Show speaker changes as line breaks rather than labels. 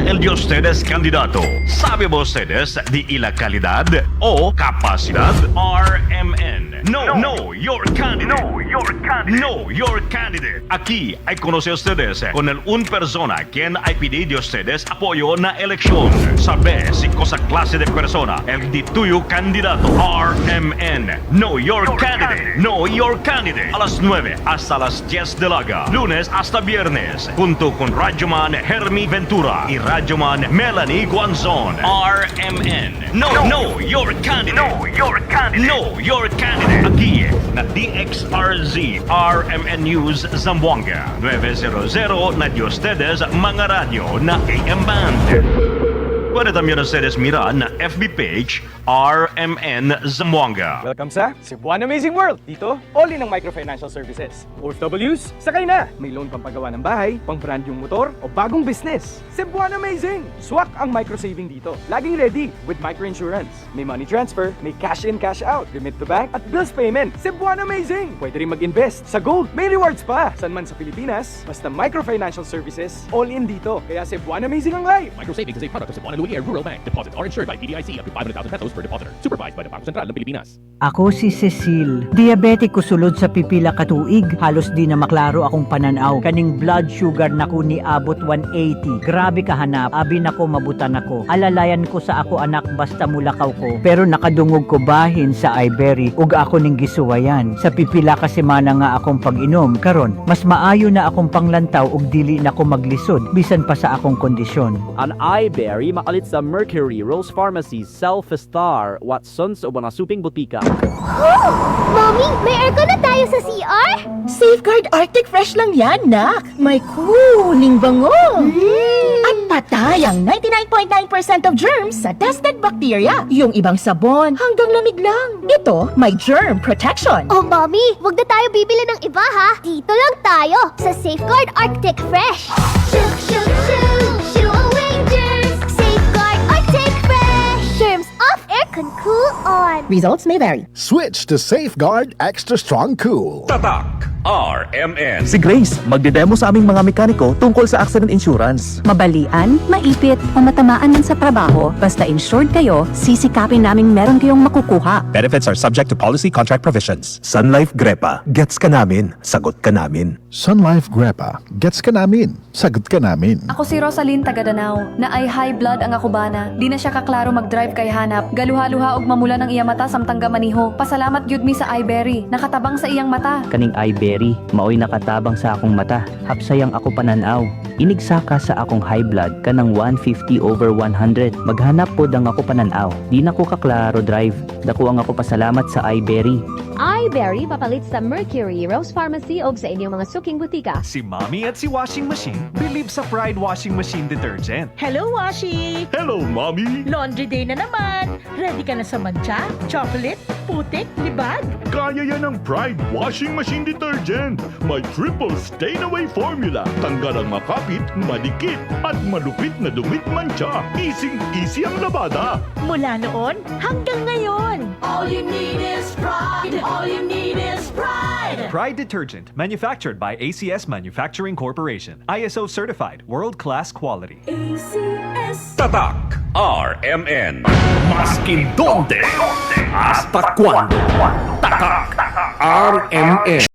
el de ustedes candidato. ¿Sabe ustedes de la calidad o capacidad? RMN. No, your candidate. No, your candidate. Aquí ay conoce ustedes con el un persona quien ay pide de ustedes apoyo na eleksyon. Sabe si cosa clase de persona el de tuyo candidato. RMN. No, your candidate. No, your candidate. A las 9 hasta las 10 de la lunes hasta viernes, junto con Radyoman Hermie Ventura y Radyoman Melanie Guanzon. RMN. No, your candidate. No, your candidate. Aquí na DXRZ RMN News Zamboanga 900 na de ustedes mga radyo na AM band. Pwede también ustedes mirar na FB page RMN Zamboanga.
Welcome sa Cebuano Amazing World! Dito, all in ang microfinancial services. OFWs, sakay na! May loan pampagawa ng bahay, pang brand yung motor, o bagong business. Cebuano Amazing! Swak ang microsaving dito. Laging ready with microinsurance. May money transfer, may cash in, cash out, remit to bank, at bills payment. Cebuano Amazing! Pwede rin mag-invest sa gold. May rewards pa! San man sa Pilipinas, basta microfinancial services, all in dito. Kaya Cebuano Amazing ang life!
Microsavings is a product of Cebuano Lulier Rural Bank. Deposits are insured by BDIC up to 500,000 pesos per depositor. Supervised by the Bangko Sentral ng Pilipinas.
Ako si Cecil. Diabetic ko sulod sa pipila katuig. Halos di na maklaro akong pananaw. Kaning blood sugar nako ni abot 180. Grabe kahanap. Abi nako mabutan ako. Alalayan ko sa ako anak basta mulakaw ko. Pero nakadungog ko bahin sa iBerry ug ako ning gisuwayan. Sa pipila ka semana nga akong pag-inom. Karon, mas maayo na akong panglantaw ug dili na ko maglisod bisan pa sa akong kondisyon.
Ang iBerry makalit sa Mercury, Rose Pharmacy, Self-Star, Watsons o mga suping butika.
Mommy, may aircon na tayo sa CR?
Safeguard Arctic Fresh lang yan, nak. May cooling bango. At patay ang 99.9% of germs sa tested bacteria. Yung ibang sabon, hanggang lamig lang. Ito, may germ protection.
Oh, Mommy, wag na tayo bibili ng iba ha. Dito lang tayo sa Safeguard Arctic Fresh. Shoo away germs. Safeguard Arctic Fresh. Germs off, aircon cool on.
Results may vary.
Switch to Safeguard Extra Strong Cool.
Tatak RMN.
Si Grace, magdedemo sa aming mga mekaniko tungkol sa accident insurance.
Mabalian, maipit, o matamaan man sa trabaho, basta insured kayo, sisikapin naming meron kayong makukuha.
Benefits are subject to policy contract provisions. Sun Life Grepa, gets ka namin, sagot ka namin.
Sun Life Grepa, gets ka namin, sagot ka namin.
Ako si Rosaline Tagadanao, na ay high blood ang akubana. Di na siya kaklaro mag-drive kay hanap. Galuha-luha og mamula ng iya mata samtang gamaniho. Pasalamat gyud mi sa iBerry, nakatabang sa iyang mata.
Kaning iBerry, maoy nakatabang sa akong mata. Hapsayang ako pananaw. Inigsaka sa akong high blood kanang 150/100. Maghanap pod ang ako pananaw. Di na ko kaklaro drive. Dako ang ako pasalamat sa iBerry.
iBerry papalit sa Mercury, Rose Pharmacy o sa inyong mga suking butika.
Si Mommy at si Washing Machine believe sa Pride Washing Machine Detergent.
Hello, Washi!
Hello, Mommy.
Laundry day na naman. Ready ka na sa mancha, chocolate, putik, libag?
Kaya yan ang Pride Washing Machine Detergent. May triple stain-away formula. Tanggal ang makapit, madikit, at malupit na dumit mancha. Easy ang labada.
Mula noon hanggang ngayon.
All you need is pride. All you need is pride.
Pride Detergent, manufactured by ACS Manufacturing Corporation. ISO certified, world-class quality.
Tatak RMN. Maskin donde, hasta cuando. Tatak RMN.